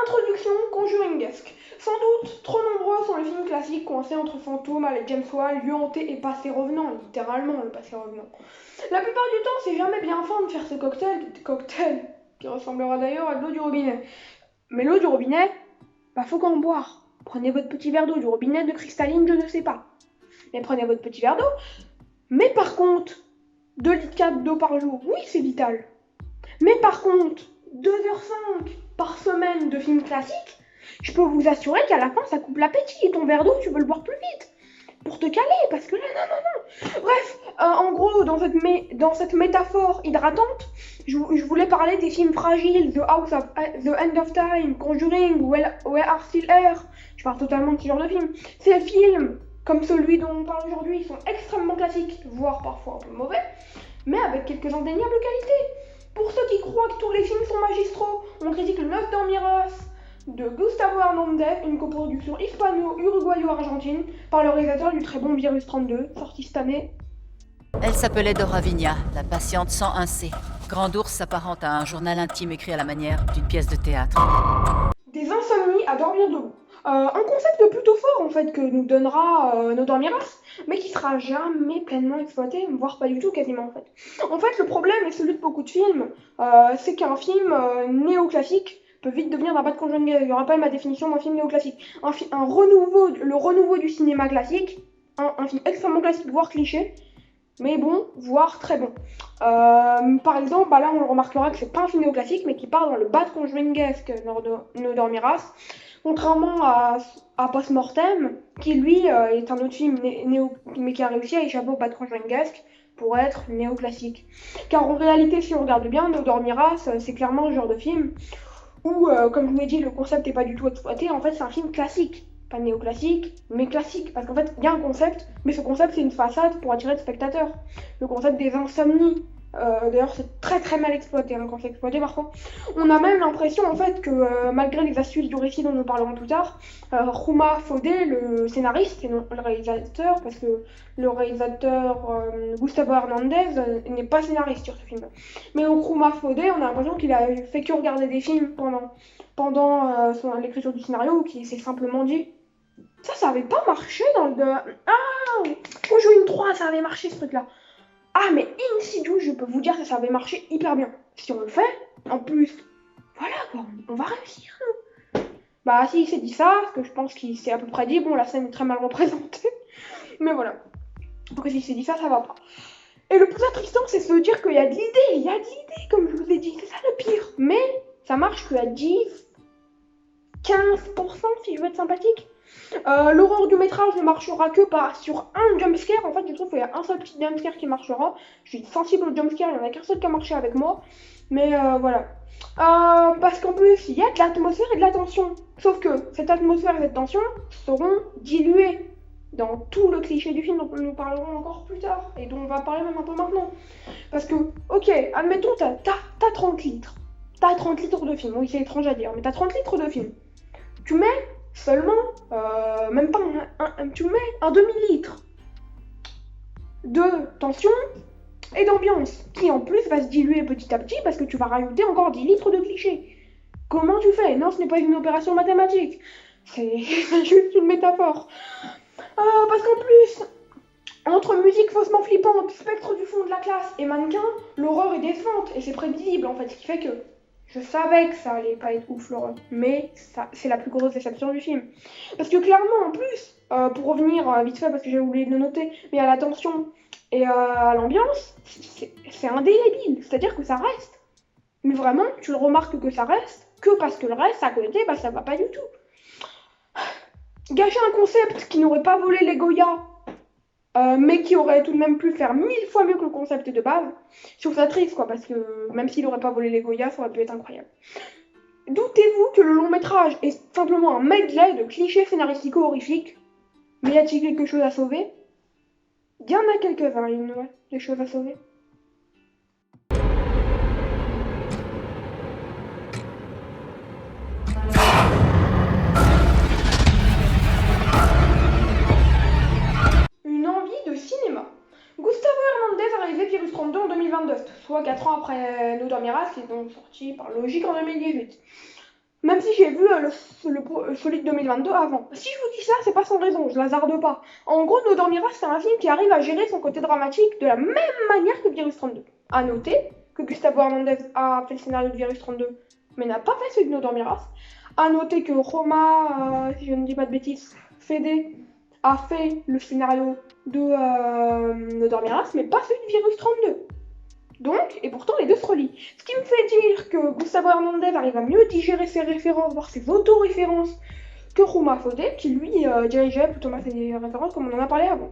Introduction conjuringesque. Sans doute, trop nombreux sont les films classiques coincés entre fantômes avec James Wan, lieu hanté et passé revenant, littéralement le passé revenant. La plupart du temps, c'est jamais bien fin de faire ce cocktail, qui ressemblera d'ailleurs à de l'eau du robinet. Mais l'eau du robinet, faut qu'en boire. Prenez votre petit verre d'eau du robinet de cristalline, je ne sais pas. Mais prenez votre petit verre d'eau. Mais par contre, 2 litres 4 d'eau par jour, oui c'est vital. Mais par contre, 2h05 par semaine de films classiques, je peux vous assurer qu'à la fin ça coupe l'appétit et ton verre d'eau tu veux le boire plus vite. Pour te caler, parce que là, non. Bref, en gros, dans cette métaphore hydratante, je voulais parler des films fragiles, The End of Time, Conjuring, We Are Still Here. Je parle totalement de ce genre de films. Ces films, comme celui dont on parle aujourd'hui, sont extrêmement classiques, voire parfois un peu mauvais, mais avec quelques indéniables qualités. Pour ceux qui croient que tous les films sont magistraux, on critique Le Noce Dormiras de Gustavo Hernandez, une coproduction hispano-uruguayo-argentine, par le réalisateur du très bon Virus 32, sorti cette année. Elle s'appelait Dora Vigna, la patiente 101C. Grand Ours s'apparente à un journal intime écrit à la manière d'une pièce de théâtre. Des insomnies à dormir debout. Un concept plutôt fort en fait que nous donnera nos dormiras, mais qui sera jamais pleinement exploité, voire pas du tout quasiment en fait. En fait, le problème est celui de beaucoup de films, c'est qu'un film néoclassique peut vite devenir d'un bad conjugal. Je rappelle ma définition d'un film néoclassique. Le renouveau du cinéma classique, un film extrêmement classique, voire cliché, mais bon, voire très bon. Par exemple, là on remarquera que c'est pas un film néoclassique, mais qui part dans le bad conjuringesque No Dormiras, contrairement à Post-Mortem, qui lui est un autre film mais qui a réussi à échapper au bad conjuringesque pour être néoclassique. Car en réalité, si on regarde bien, No Dormiras, c'est clairement le genre de film où, comme je vous l'ai dit, le concept n'est pas du tout exploité. En fait, c'est un film classique. Pas néoclassique, mais classique. Parce qu'en fait, il y a un concept, mais ce concept, c'est une façade pour attirer le spectateur. Le concept des insomnies. D'ailleurs, c'est très très mal exploité quand c'est exploité parfois. On a même l'impression en fait que malgré les astuces du récit dont nous parlerons plus tard, Rouma Fodé, le scénariste et non le réalisateur, parce que le réalisateur Gustavo Hernandez n'est pas scénariste sur ce film. Mais Rouma Fodé, on a l'impression qu'il a fait que regarder des films pendant l'écriture du scénario, ou qu'il s'est simplement dit ça avait pas marché dans le... Ah, Conjuring 3, ça avait marché ce truc-là. Ah, mais Insidious, je peux vous dire que ça avait marché hyper bien. Si on le fait, en plus, voilà quoi, on va réussir. Bah, si il s'est dit ça, parce que je pense qu'il s'est à peu près dit, bon, la scène est très mal représentée. Mais voilà. Donc, s'il s'est dit ça, ça va pas. Et le plus attristant, c'est se dire qu'il y a de l'idée, comme je vous ai dit, c'est ça le pire. Mais ça marche qu'à 10, 15% si je veux être sympathique. L'horreur du métrage ne marchera que sur un jumpscare. En fait, je trouve qu'il y a un seul petit jumpscare qui marchera. Je suis sensible au jumpscare, il n'y en a qu'un seul qui a marché avec moi. Mais voilà. Parce qu'en plus, il y a de l'atmosphère et de la tension. Sauf que cette atmosphère et cette tension seront diluées dans tout le cliché du film dont nous parlerons encore plus tard. Et dont on va parler même un peu maintenant. Parce que, ok, admettons, t'as 30 litres. T'as 30 litres de film. Oui, c'est étrange à dire, mais t'as 30 litres de film. Tu mets seulement, même pas tu mets un demi-litre de tension et d'ambiance, qui en plus va se diluer petit à petit parce que tu vas rajouter encore 10 litres de clichés. Comment tu fais? Non, ce n'est pas une opération mathématique, c'est juste une métaphore. Parce qu'en plus, entre musique faussement flippante, spectre du fond de la classe et mannequin, l'horreur est décevante et c'est prévisible en fait, ce qui fait que je savais que ça allait pas être ouf l'horreur, mais c'est la plus grosse déception du film. Parce que clairement en plus, pour revenir vite fait parce que j'ai oublié de le noter, mais à la tension et à l'ambiance, c'est indélébile, c'est-à-dire que ça reste. Mais vraiment, tu le remarques que ça reste, que parce que le reste à côté, ça va pas du tout. Gâcher un concept qui n'aurait pas volé les Goya, mais qui aurait tout de même pu faire 1000 fois mieux que le concept de base. Je trouve ça triste, quoi, parce que même s'il n'aurait pas volé les Goya, ça aurait pu être incroyable. Doutez-vous que le long métrage est simplement un medley de clichés scénaristiques horrifiques, mais y a-t-il quelque chose à sauver? Il y en a quelques-uns, ouais, des choses à sauver. Une envie de cinéma. Gustavo Hernandez a réalisé Virus 32 en 2022, soit 4 ans après No Dormiras, qui est donc sorti par logique en 2018. Même si j'ai vu celui de 2022 avant. Si je vous dis ça, c'est pas sans raison, je hasarde pas. En gros, Nos Dormiras, c'est un film qui arrive à gérer son côté dramatique de la même manière que Virus 32. À noter que Gustavo Hernandez a fait le scénario de Virus 32, mais n'a pas fait celui de Nos Dormiras. À noter que Roma, si je ne dis pas de bêtises, Fede a fait le scénario de Nos Dormiras, mais pas celui de Virus 32. Donc, et pourtant les deux se relient. Ce qui me fait dire que Gustavo Hernandez arrive à mieux digérer ses références, voire ses auto-références, que Ruma Fode, qui lui dirigeait plutôt mal ses références comme on en a parlé avant.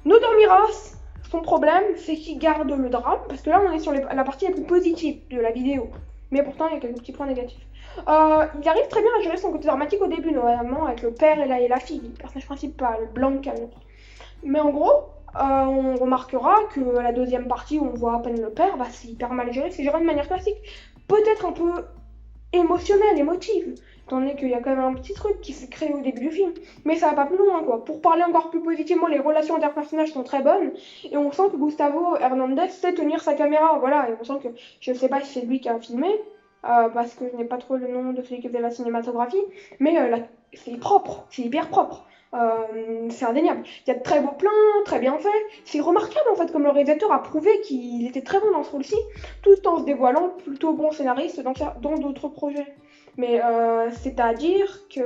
Nos Dormiras, son problème, c'est qu'il garde le drame, parce que là on est sur la partie la plus positive de la vidéo. Mais pourtant il y a quelques petits points négatifs. Il arrive très bien à gérer son côté dramatique au début, notamment avec le père et la fille, le personnage principal, Blanca. Mais en gros, on remarquera que la deuxième partie où on voit à peine le père, c'est hyper mal géré, c'est géré de manière classique. Peut-être un peu émotionnelle, émotive, étant donné qu'il y a quand même un petit truc qui s'est créé au début du film. Mais ça va pas plus loin, quoi. Pour parler encore plus positivement, les relations interpersonnages sont très bonnes, et on sent que Gustavo Hernandez sait tenir sa caméra, voilà, et on sent que, je sais pas si c'est lui qui a filmé, parce que je n'ai pas trop le nom de celui qui faisait la cinématographie, mais c'est propre, c'est hyper propre. C'est indéniable. Il y a de très beaux plans, très bien faits. C'est remarquable en fait comme le réalisateur a prouvé qu'il était très bon dans ce rôle-ci, tout en se dévoilant plutôt bon scénariste dans d'autres projets. Mais c'est-à-dire que,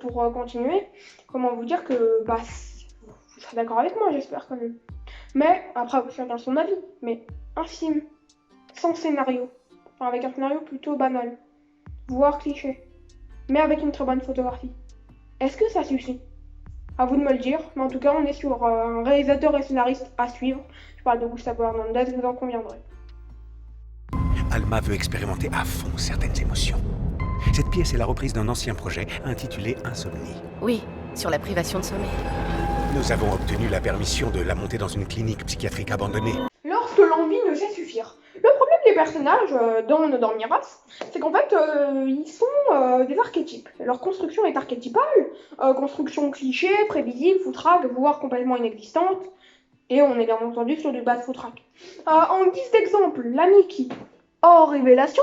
pour continuer, comment vous dire que vous serez d'accord avec moi, j'espère quand même. Mais après, chacun son avis. Mais un film sans scénario, enfin avec un scénario plutôt banal, voire cliché, mais avec une très bonne photographie. Est-ce que ça suffit? À vous de me le dire, mais en tout cas, on est sur un réalisateur et scénariste à suivre. Je parle de Gustavo Hernandez, vous en conviendrez. Alma veut expérimenter à fond certaines émotions. Cette pièce est la reprise d'un ancien projet intitulé Insomnie. Oui, sur la privation de sommeil. Nous avons obtenu la permission de la monter dans une clinique psychiatrique abandonnée. Lorsque l'envie ne sait suffire. Le problème des personnages dans Nos Dormiras, c'est qu'en fait, ils sont des archétypes. Leur construction est archétypale, construction cliché, prévisible, foutraque, voire complètement inexistante. Et on est bien entendu sur du bas de foutraque. En guise d'exemple, l'ami qui, hors révélation,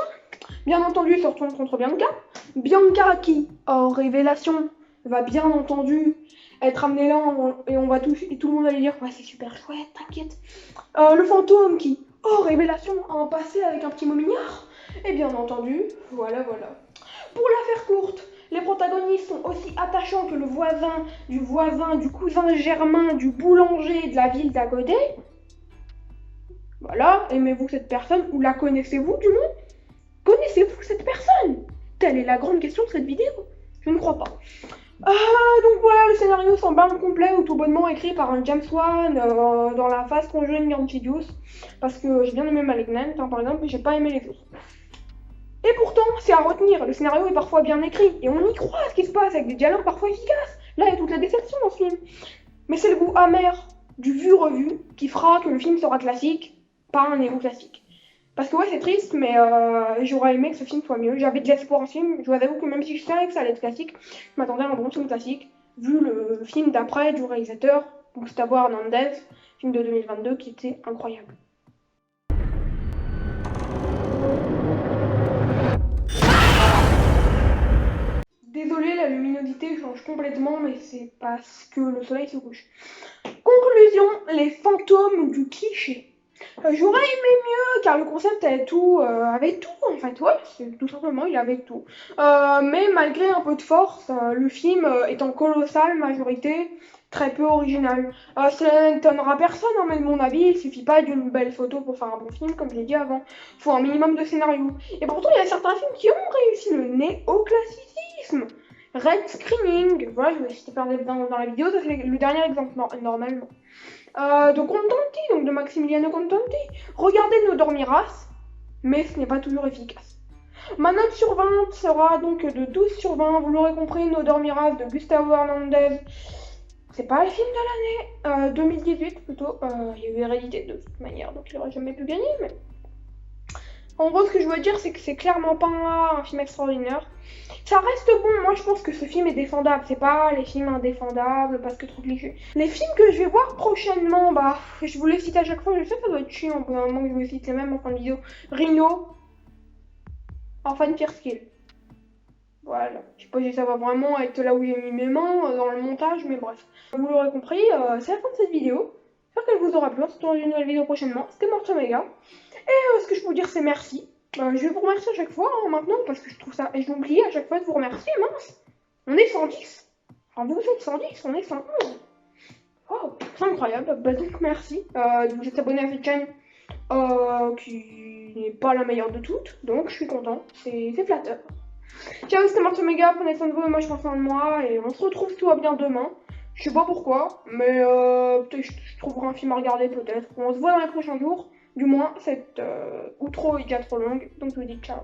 bien entendu se retourne contre Bianca. Bianca qui, hors révélation, va bien entendu être amenée là et on va et tout le monde va lui dire ouais c'est super chouette, t'inquiète. Le fantôme qui, hors révélation, a un passé avec un petit mot mignard. Et bien entendu, voilà. Pour la faire courte, les protagonistes sont aussi attachants que le voisin, du cousin germain, du boulanger de la ville d'à côté. Voilà, aimez-vous cette personne ou la connaissez-vous du moins? Connaissez-vous cette personne? Telle est la grande question de cette vidéo. Je ne crois pas. Donc voilà, le scénario semble incomplet ou tout bonnement écrit par un James Wan dans la phase Conjuring Insidious, parce que j'ai bien aimé Malignant par exemple, mais j'ai pas aimé les autres. Et pourtant, c'est à retenir, le scénario est parfois bien écrit, et on y croit à ce qui se passe avec des dialogues parfois efficaces. Là, il y a toute la déception dans ce film. Mais c'est le goût amer du vu-revu qui fera que le film sera classique, pas un néo-classique. Parce que ouais, c'est triste, mais j'aurais aimé que ce film soit mieux. J'avais de l'espoir en ce film. Je vous avoue que même si je savais que ça allait être classique, je m'attendais à un bon film classique, vu le film d'après du réalisateur Gustavo Hernandez, film de 2022 qui était incroyable. Désolé, la luminosité change complètement, mais c'est parce que le soleil se couche. Conclusion, les fantômes du cliché. J'aurais aimé mieux car le concept avait tout en fait, ouais, c'est tout simplement, il avait tout. Mais malgré un peu de force, le film est en colossale majorité très peu original. Cela n'étonnera personne, hein, mais de mon avis, il suffit pas d'une belle photo pour faire un bon film, comme je l'ai dit avant. Il faut un minimum de scénario. Et pourtant, il y a certains films qui ont réussi le néoclassicisme. Red Screening, voilà, je vais citer dans la vidéo, ça c'est le dernier exemple, normalement. De Contanti, donc de Maximiliano Contanti. Regardez Nos Dormiras, mais ce n'est pas toujours efficace. Ma note sur 20 sera donc de 12 sur 20, vous l'aurez compris, Nos Dormiras de Gustavo Hernandez. C'est pas le film de l'année, 2018 plutôt. Il y a eu Hérédité de toute manière, donc il aurait jamais pu gagner, mais... En gros, ce que je veux dire, c'est que c'est clairement pas un film extraordinaire. Ça reste bon, moi je pense que ce film est défendable, c'est pas les films indéfendables parce que trop cliché. Les films que je vais voir prochainement, je vous les cite à chaque fois, je sais que ça doit être chiant, au bout d'un moment que je vous cite les mêmes en fin de vidéo. Rhino, Enfin, une pire skill. Voilà. Je sais pas si ça va vraiment être là où j'ai mis mes mains dans le montage, mais bref. Vous l'aurez compris, c'est la fin de cette vidéo. J'espère qu'elle vous aura plu. On se retrouve dans une nouvelle vidéo prochainement. C'était Mortomega. Et ce que je peux vous dire, c'est merci. Je vais vous remercier à chaque fois maintenant parce que je trouve ça. Et je m'oublie à chaque fois de vous remercier, mince. On est 110. Enfin, vous êtes 110, on est 111. Oh, c'est incroyable. Bah, donc, merci de vous être abonné à cette chaîne qui n'est pas la meilleure de toutes. Donc, je suis content. C'est flatteur. Ciao, c'était Mortomega. Prenez soin de vous et moi, je prends soin de moi. Et on se retrouve tout va bien demain. Je sais pas pourquoi, mais peut-être je trouverai un film à regarder peut-être. On se voit dans les prochains jours. Du moins, cette outro est déjà trop longue. Donc, je vous dis ciao.